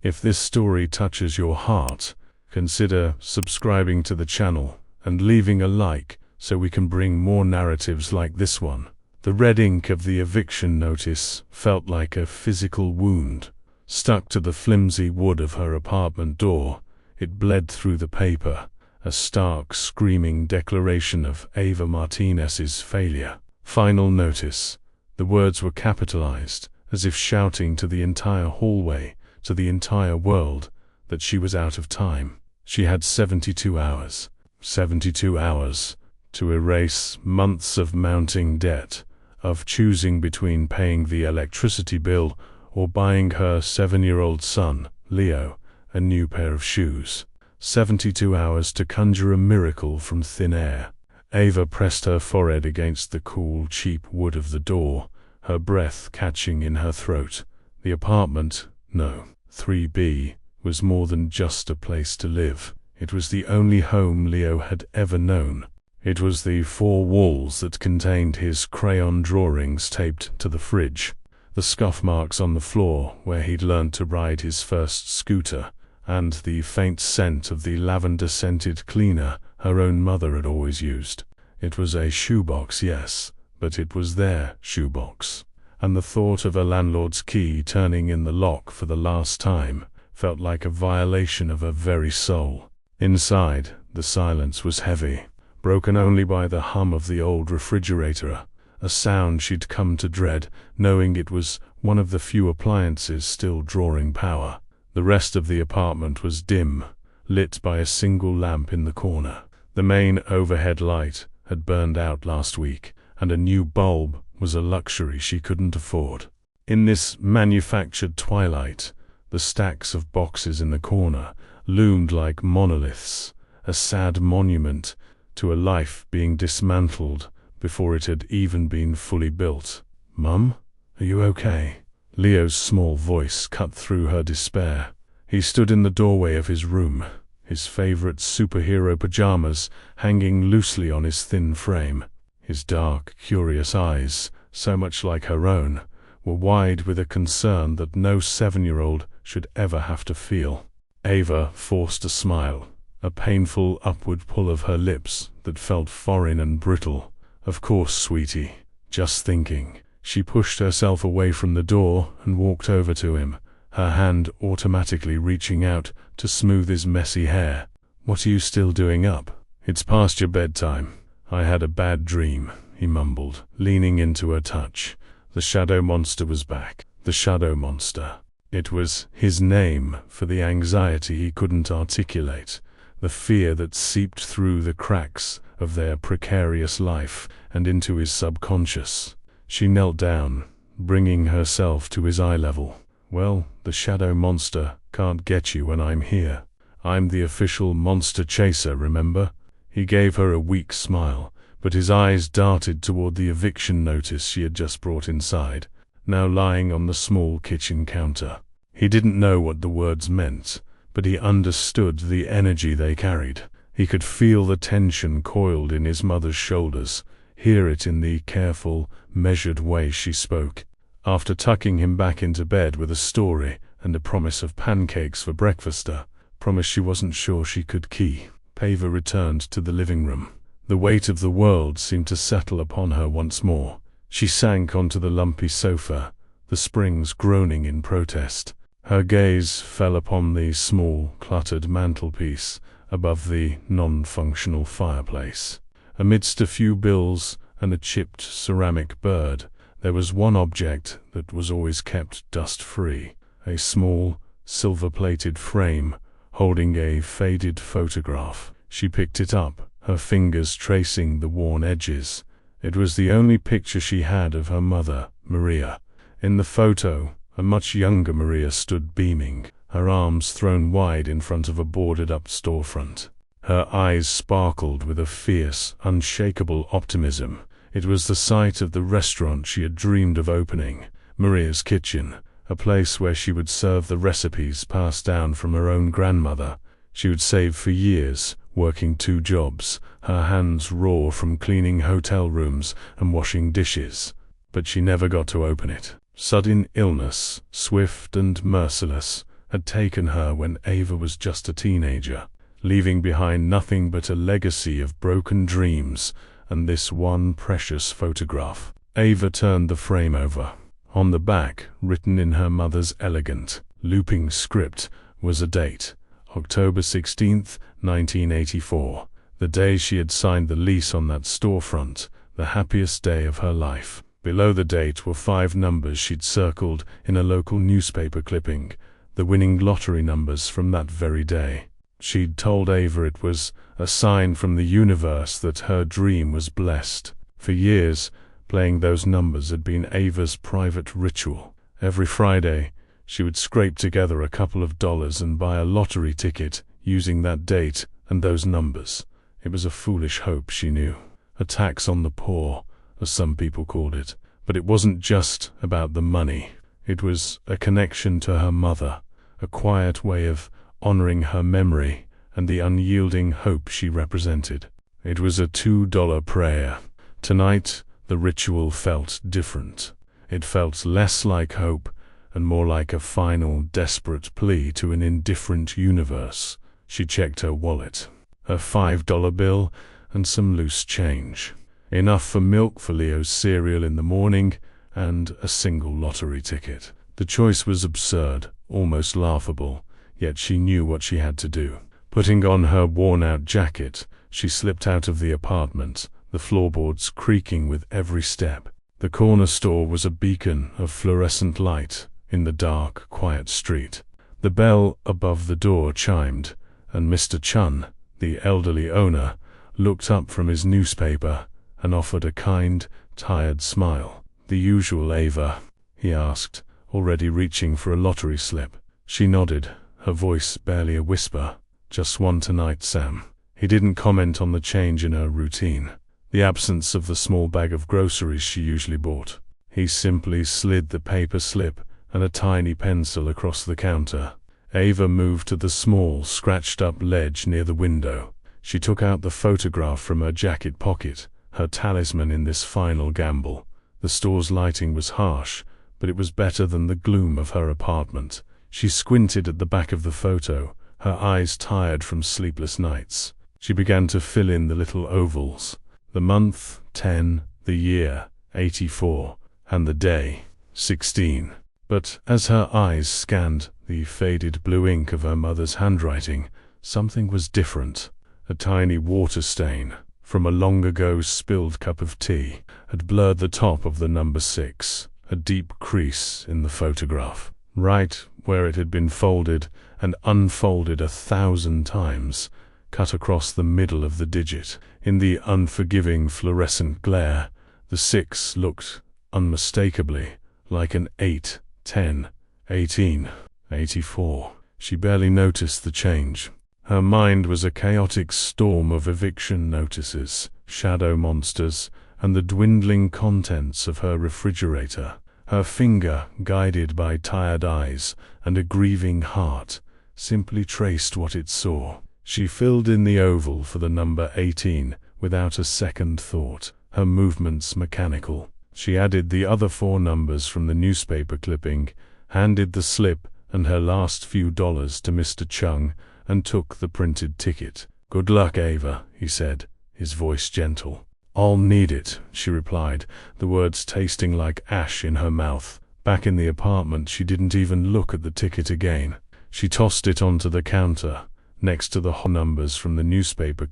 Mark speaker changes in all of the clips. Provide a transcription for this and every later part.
Speaker 1: If this story touches your heart, consider subscribing to the channel and leaving a like so we can bring more narratives like this one. The red ink of the eviction notice felt like a physical wound. Stuck to the flimsy wood of her apartment door, it bled through the paper, a stark, screaming declaration of Ava Martinez's failure. Final notice. The words were capitalized, as if shouting to the entire hallway, to the entire world, that she was out of time. She had 72 hours. 72 hours to erase months of mounting debt, of choosing between paying the electricity bill or buying her 7-year-old son, Leo, a new pair of shoes. 72 hours to conjure a miracle from thin air. Ava pressed her forehead against the cool, cheap wood of the door, her breath catching in her throat. The apartment, no, 3B, was more than just a place to live. It was the only home Leo had ever known. It was the 4 walls that contained his crayon drawings taped to the fridge, the scuff marks on the floor where he'd learned to ride his first scooter, and the faint scent of the lavender-scented cleaner her own mother had always used. It was a shoebox, yes, but it was their shoebox, and the thought of a landlord's key turning in the lock for the last time felt like a violation of her very soul. Inside, the silence was heavy, broken only by the hum of the old refrigerator, a sound she'd come to dread, knowing it was one of the few appliances still drawing power. The rest of the apartment was dim, lit by a single lamp in the corner. The main overhead light had burned out last week, and a new bulb was a luxury she couldn't afford. In this manufactured twilight, the stacks of boxes in the corner loomed like monoliths, a sad monument to a life being dismantled before it had even been fully built. "Mum, are you okay?" Leo's small voice cut through her despair. He stood in the doorway of his room, his favorite superhero pajamas hanging loosely on his thin frame. His dark, curious eyes, so much like her own, were wide with a concern that no 7-year-old should ever have to feel. Ava forced a smile, a painful upward pull of her lips that felt foreign and brittle. "Of course, sweetie. Just thinking." She pushed herself away from the door and walked over to him, her hand automatically reaching out to smooth his messy hair. "What are you still doing up? It's past your bedtime. I had a bad dream," he mumbled, leaning into her touch. The shadow monster was back. The shadow monster. It was his name for the anxiety he couldn't articulate, the fear that seeped through the cracks of their precarious life and into his subconscious. She knelt down, bringing herself to his eye level. "Well, the shadow monster can't get you when I'm here. I'm the official monster chaser, remember?" He gave her a weak smile, but his eyes darted toward the eviction notice she had just brought inside, now lying on the small kitchen counter. He didn't know what the words meant, but he understood the energy they carried. He could feel the tension coiled in his mother's shoulders, hear it in the careful, measured way she spoke. After tucking him back into bed with a story and a promise of pancakes for breakfast, a promise she wasn't sure she could keep, Ava returned to the living room. The weight of the world seemed to settle upon her once more. She sank onto the lumpy sofa, the springs groaning in protest. Her gaze fell upon the small, cluttered mantelpiece above the non-functional fireplace. Amidst a few bills and a chipped ceramic bird, there was one object that was always kept dust-free, a small, silver-plated frame holding a faded photograph. She picked it up, her fingers tracing the worn edges. It was the only picture she had of her mother, Maria. In the photo, a much younger Maria stood beaming, her arms thrown wide in front of a boarded-up storefront. Her eyes sparkled with a fierce, unshakable optimism. It was the site of the restaurant she had dreamed of opening, Maria's Kitchen, a place where she would serve the recipes passed down from her own grandmother. She would save for years, working 2 jobs, her hands raw from cleaning hotel rooms and washing dishes. But she never got to open it. Sudden illness, swift and merciless, had taken her when Ava was just a teenager, leaving behind nothing but a legacy of broken dreams and this one precious photograph. Ava turned the frame over. On the back, written in her mother's elegant, looping script, was a date, October 16th, 1984, the day she had signed the lease on that storefront, the happiest day of her life. Below the date were 5 numbers she'd circled in a local newspaper clipping, the winning lottery numbers from that very day. She'd told Ava it was a sign from the universe that her dream was blessed. For years, playing those numbers had been Ava's private ritual. Every Friday, she would scrape together a couple of dollars and buy a lottery ticket using that date and those numbers. It was a foolish hope, she knew. A tax on the poor, as some people called it. But it wasn't just about the money. It was a connection to her mother, a quiet way of honoring her memory and the unyielding hope she represented. It was a $2 prayer. Tonight, the ritual felt different. It felt less like hope and more like a final, desperate plea to an indifferent universe. She checked her wallet, her $5 bill, and some loose change. Enough for milk for Leo's cereal in the morning and a single lottery ticket. The choice was absurd, almost laughable, yet she knew what she had to do. Putting on her worn-out jacket, she slipped out of the apartment, the floorboards creaking with every step. The corner store was a beacon of fluorescent light in the dark, quiet street. The bell above the door chimed, and Mr. Chun, the elderly owner, looked up from his newspaper and offered a kind, tired smile. "The usual, Ava?" he asked, already reaching for a lottery slip. She nodded, her voice barely a whisper. "Just one tonight, Sam." He didn't comment on the change in her routine, the absence of the small bag of groceries she usually bought. He simply slid the paper slip and a tiny pencil across the counter. Ava moved to the small, scratched-up ledge near the window. She took out the photograph from her jacket pocket, her talisman in this final gamble. The store's lighting was harsh, but it was better than the gloom of her apartment. She squinted at the back of the photo, her eyes tired from sleepless nights. She began to fill in the little ovals. The month, 10, the year, 84, and the day, 16. But as her eyes scanned the faded blue ink of her mother's handwriting, something was different. A tiny water stain from a long-ago spilled cup of tea had blurred the top of the number 6, a deep crease in the photograph, right where it had been folded and unfolded 1,000 times, cut across the middle of the digit. In the unforgiving fluorescent glare, the 6 looked unmistakably like an 8, 10, 18, 84. She barely noticed the change. Her mind was a chaotic storm of eviction notices, shadow monsters, and the dwindling contents of her refrigerator. Her finger, guided by tired eyes and a grieving heart, simply traced what it saw. She filled in the oval for the number 18 without a second thought, her movements mechanical. She added the other 4 numbers from the newspaper clipping, handed the slip and her last few dollars to Mr. Chung, and took the printed ticket. "Good luck, Ava," he said, his voice gentle. "I'll need it," she replied, the words tasting like ash in her mouth. Back in the apartment, she didn't even look at the ticket again. She tossed it onto the counter, next to the numbers from the newspaper.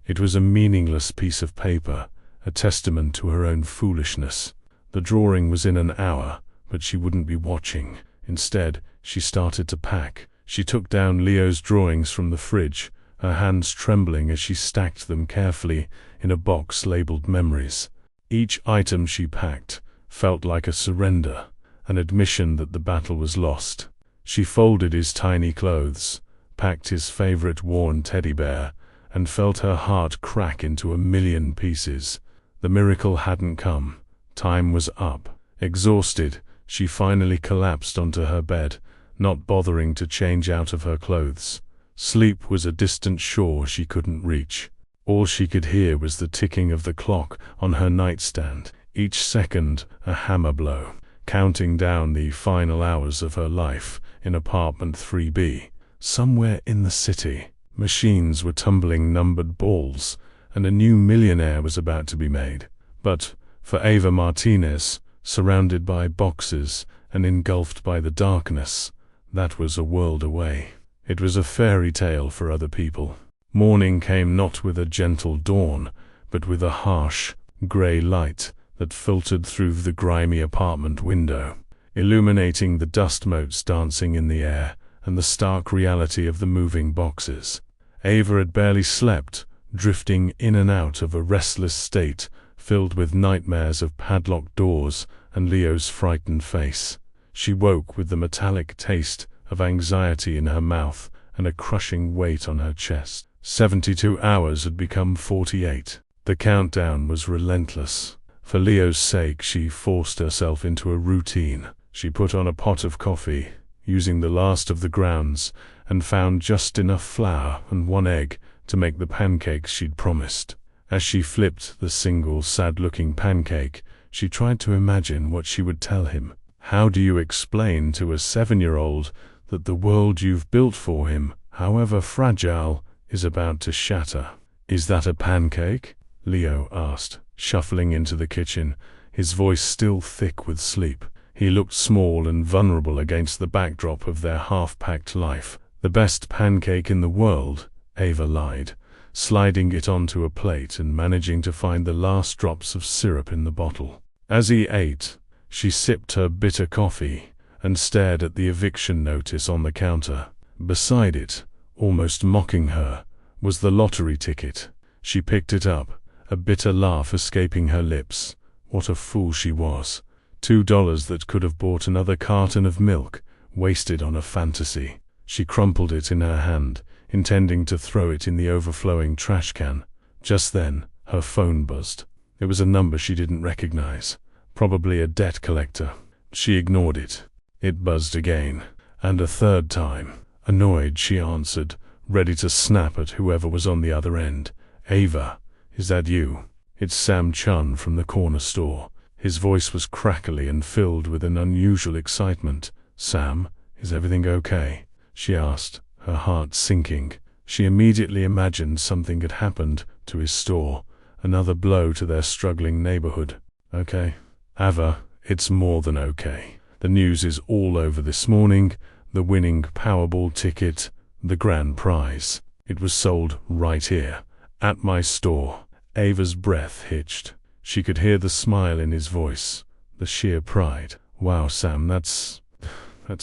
Speaker 1: It was a meaningless piece of paper, a testament to her own foolishness. The drawing was in an hour, but she wouldn't be watching. Instead, she started to pack. She took down Leo's drawings from the fridge, her hands trembling as she stacked them carefully in a box labeled memories. Each item she packed felt like a surrender, an admission that the battle was lost. She folded his tiny clothes, packed his favorite worn teddy bear, and felt her heart crack into a million pieces. The miracle hadn't come. Time was up. Exhausted, she finally collapsed onto her bed, not bothering to change out of her clothes. Sleep was a distant shore she couldn't reach. All she could hear was the ticking of the clock on her nightstand, each second a hammer blow, counting down the final hours of her life in apartment 3B, somewhere in the city. Machines were tumbling numbered balls, and a new millionaire was about to be made. But for Ava Martinez, surrounded by boxes and engulfed by the darkness, that was a world away. It was a fairy tale for other people. Morning came not with a gentle dawn, but with a harsh, grey light that filtered through the grimy apartment window, illuminating the dust motes dancing in the air and the stark reality of the moving boxes. Ava had barely slept, drifting in and out of a restless state filled with nightmares of padlocked doors and Leo's frightened face. She woke with the metallic taste of anxiety in her mouth and a crushing weight on her chest. 72 hours had become 48. The countdown was relentless. For Leo's sake, she forced herself into a routine. She put on a pot of coffee, using the last of the grounds, and found just enough flour and 1 egg to make the pancakes she'd promised. As she flipped the single sad-looking pancake, she tried to imagine what she would tell him. How do you explain to a 7-year-old that the world you've built for him, however fragile, is about to shatter? "Is that a pancake?" Leo asked, shuffling into the kitchen, his voice still thick with sleep. He looked small and vulnerable against the backdrop of their half-packed life. "The best pancake in the world," Ava lied, sliding it onto a plate and managing to find the last drops of syrup in the bottle. As he ate, she sipped her bitter coffee and stared at the eviction notice on the counter. Beside it, almost mocking her, was the lottery ticket. She picked it up, a bitter laugh escaping her lips. What a fool she was. $2 that could have bought another carton of milk, wasted on a fantasy. She crumpled it in her hand, intending to throw it in the overflowing trash can. Just then, her phone buzzed. It was a number she didn't recognize. Probably a debt collector. She ignored it. It buzzed again, and a third time. Annoyed, she answered, ready to snap at whoever was on the other end. "Ava, is that you?" "It's Sam Chun from the corner store." His voice was crackly and filled with an unusual excitement. "Sam, is everything okay?" she asked, her heart sinking. She immediately imagined something had happened to his store, another blow to their struggling neighborhood. "Okay." "Ava, it's more than okay. The news is all over this morning. The winning Powerball ticket, the grand prize. It was sold right here, at my store." Ava's breath hitched. She could hear the smile in his voice, the sheer pride. "Wow, Sam, that's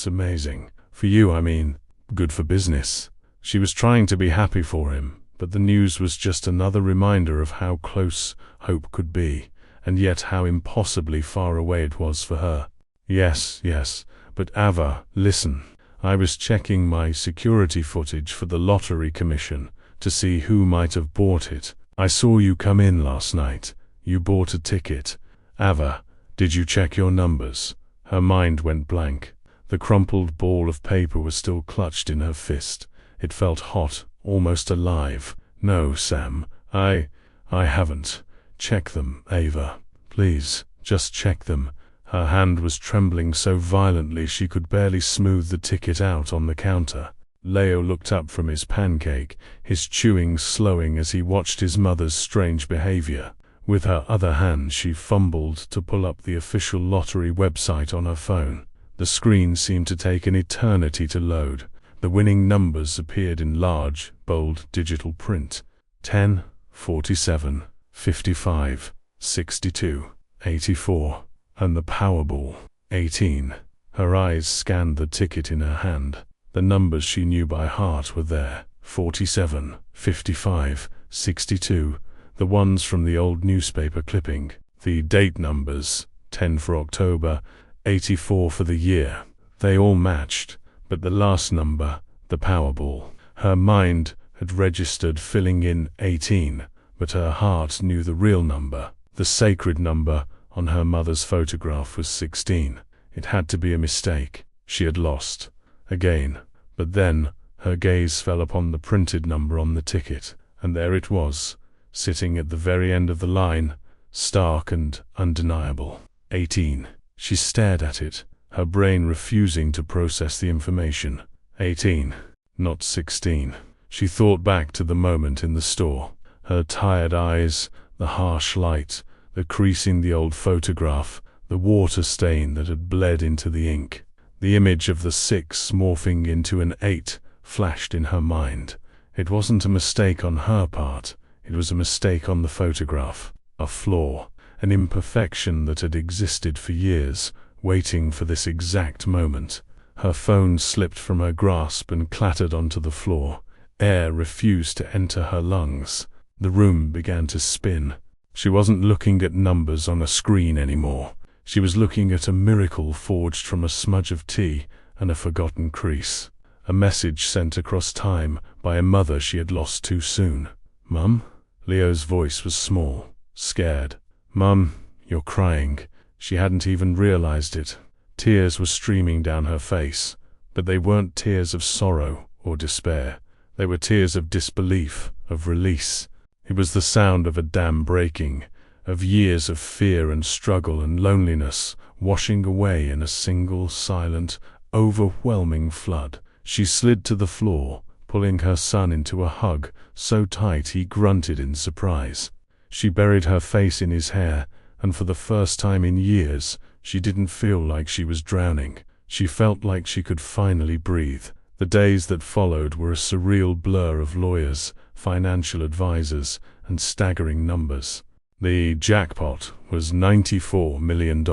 Speaker 1: amazing. For you, I mean, good for business." She was trying to be happy for him, but the news was just another reminder of how close hope could be, and yet how impossibly far away it was for her. Yes, but Ava, listen. I was checking my security footage for the lottery commission to see who might have bought it. I saw you come in last night. You bought a ticket. Ava, did you check your numbers?" Her mind went blank. The crumpled ball of paper was still clutched in her fist. It felt hot, almost alive. "No, Sam, I haven't. Check them, Ava. Please, just check them." Her hand was trembling so violently she could barely smooth the ticket out on the counter. Leo looked up from his pancake, his chewing slowing as he watched his mother's strange behavior. With her other hand she fumbled to pull up the official lottery website on her phone. The screen seemed to take an eternity to load. The winning numbers appeared in large, bold digital print. 10, 47, 55, 62, 84, and the Powerball, 18. Her eyes scanned the ticket in her hand. The numbers she knew by heart were there. 47, 55, 62, the ones from the old newspaper clipping. The date numbers, 10 for October, 84 for the year. They all matched, but the last number, the Powerball. Her mind had registered filling in 18, but her heart knew the real number. The sacred number on her mother's photograph was 16. It had to be a mistake. She had lost. Again. But then, her gaze fell upon the printed number on the ticket, and there it was, sitting at the very end of the line, stark and undeniable. 18. She stared at it, her brain refusing to process the information. 18, not 16. She thought back to the moment in the store. Her tired eyes, the harsh light, the crease in the old photograph, the water stain that had bled into the ink. The image of the 6 morphing into an 8 flashed in her mind. It wasn't a mistake on her part, it was a mistake on the photograph. A flaw, an imperfection that had existed for years, waiting for this exact moment. Her phone slipped from her grasp and clattered onto the floor. Air refused to enter her lungs. The room began to spin. She wasn't looking at numbers on a screen anymore. She was looking at a miracle forged from a smudge of tea and a forgotten crease. A message sent across time by a mother she had lost too soon. "Mum?" Leo's voice was small, scared. "Mum, you're crying." She hadn't even realized it. Tears were streaming down her face, but they weren't tears of sorrow or despair. They were tears of disbelief, of release. It was the sound of a dam breaking, of years of fear and struggle and loneliness washing away in a single, silent, overwhelming flood. She slid to the floor, pulling her son into a hug so tight he grunted in surprise. She buried her face in his hair, and for the first time in years, she didn't feel like she was drowning. She felt like she could finally breathe. The days that followed were a surreal blur of lawyers, financial advisors, and staggering numbers. The jackpot was $94 million.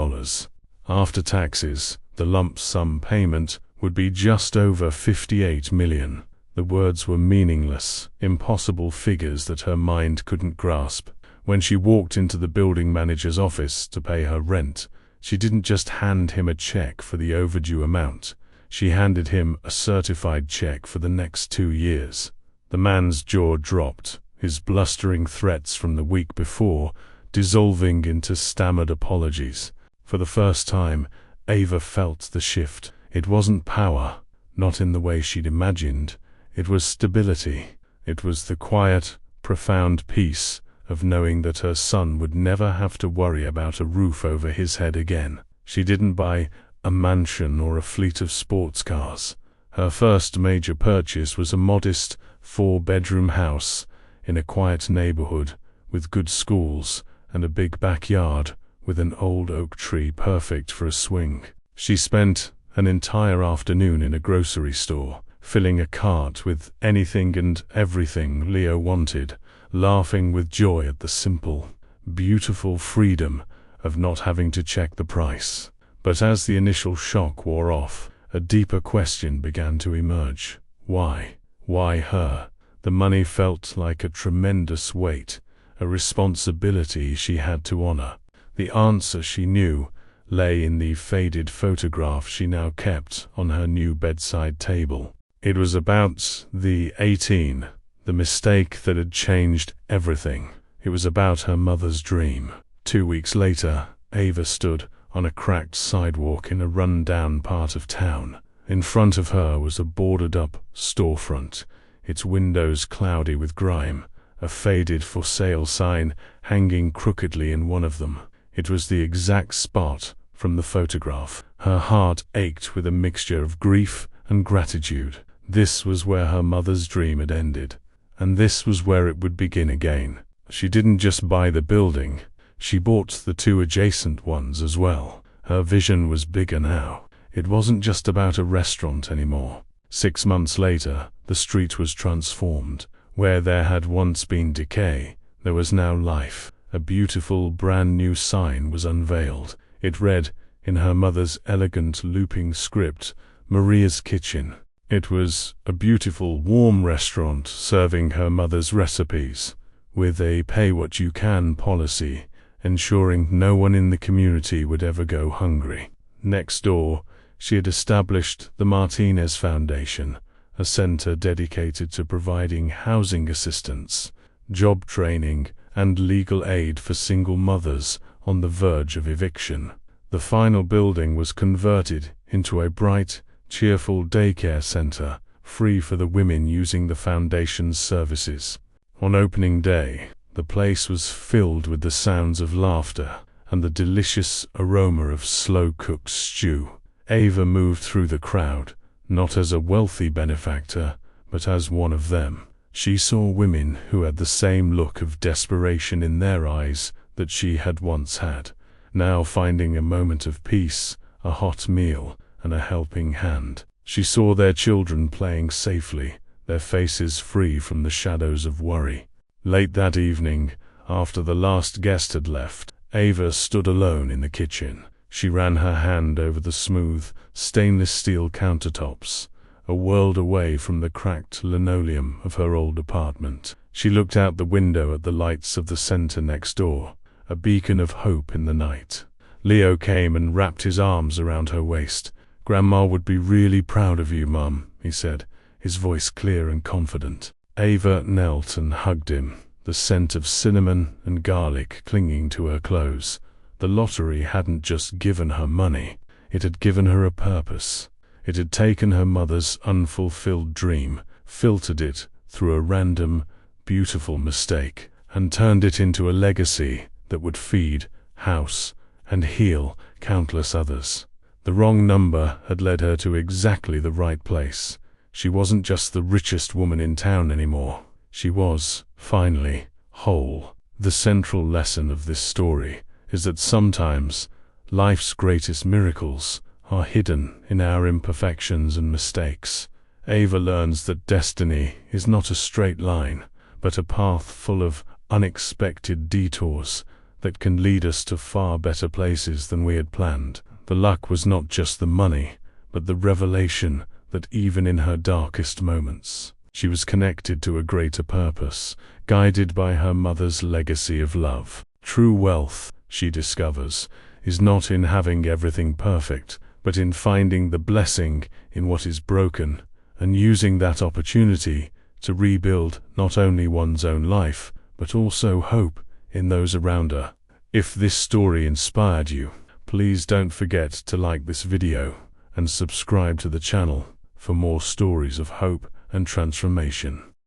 Speaker 1: After taxes, the lump sum payment would be just over $58 million. The words were meaningless, impossible figures that her mind couldn't grasp. When she walked into the building manager's office to pay her rent, she didn't just hand him a check for the overdue amount. She handed him a certified check for the next 2 years. The man's jaw dropped, his blustering threats from the week before dissolving into stammered apologies. For the first time, Ava felt the shift. It wasn't power, not in the way she'd imagined. It was stability. It was the quiet, profound peace of knowing that her son would never have to worry about a roof over his head again. She didn't buy a mansion or a fleet of sports cars. Her first major purchase was a modest 4-bedroom house in a quiet neighborhood with good schools and a big backyard with an old oak tree perfect for a swing. She spent an entire afternoon in a grocery store, filling a cart with anything and everything Leo wanted, laughing with joy at the simple, beautiful freedom of not having to check the price. But as the initial shock wore off, a deeper question began to emerge. Why? Why her? The money felt like a tremendous weight, a responsibility she had to honor. The answer, she knew, lay in the faded photograph she now kept on her new bedside table. It was about the 18, the mistake that had changed everything. It was about her mother's dream. 2 weeks later, Ava stood on a cracked sidewalk in a run-down part of town. In front of her was a boarded-up storefront, its windows cloudy with grime, a faded for sale sign hanging crookedly in one of them. It was the exact spot from the photograph. Her heart ached with a mixture of grief and gratitude. This was where her mother's dream had ended, and this was where it would begin again. She didn't just buy the building, she bought the 2 adjacent ones as well. Her vision was bigger now. It wasn't just about a restaurant anymore. 6 months later, the street was transformed. Where there had once been decay, there was now life. A beautiful brand new sign was unveiled. It read, in her mother's elegant looping script, Maria's Kitchen. It was a beautiful, warm restaurant serving her mother's recipes, with a pay-what-you-can policy, ensuring no one in the community would ever go hungry. Next door, she had established the Martinez Foundation, a center dedicated to providing housing assistance, job training, and legal aid for single mothers on the verge of eviction. The final building was converted into a bright, cheerful daycare center, free for the women using the foundation's services. On opening day, the place was filled with the sounds of laughter and the delicious aroma of slow-cooked stew. Ava moved through the crowd, not as a wealthy benefactor, but as one of them. She saw women who had the same look of desperation in their eyes that she had once had, now finding a moment of peace, a hot meal, and a helping hand. She saw their children playing safely, their faces free from the shadows of worry. Late that evening, after the last guest had left, Ava stood alone in the kitchen. She ran her hand over the smooth, stainless steel countertops, a world away from the cracked linoleum of her old apartment. She looked out the window at the lights of the center next door, a beacon of hope in the night. Leo came and wrapped his arms around her waist. "Grandma would be really proud of you, Mum," he said, his voice clear and confident. Ava knelt and hugged him, the scent of cinnamon and garlic clinging to her clothes. The lottery hadn't just given her money, it had given her a purpose. It had taken her mother's unfulfilled dream, filtered it through a random, beautiful mistake, and turned it into a legacy that would feed, house, and heal countless others. The wrong number had led her to exactly the right place. She wasn't just the richest woman in town anymore. She was, finally, whole. The central lesson of this story is that sometimes life's greatest miracles are hidden in our imperfections and mistakes. Ava learns that destiny is not a straight line, but a path full of unexpected detours that can lead us to far better places than we had planned. The luck was not just the money, but the revelation that even in her darkest moments, she was connected to a greater purpose, guided by her mother's legacy of love. True wealth, she discovers, is not in having everything perfect, but in finding the blessing in what is broken, and using that opportunity to rebuild not only one's own life, but also hope in those around her. If this story inspired you, please don't forget to like this video and subscribe to the channel for more stories of hope and transformation.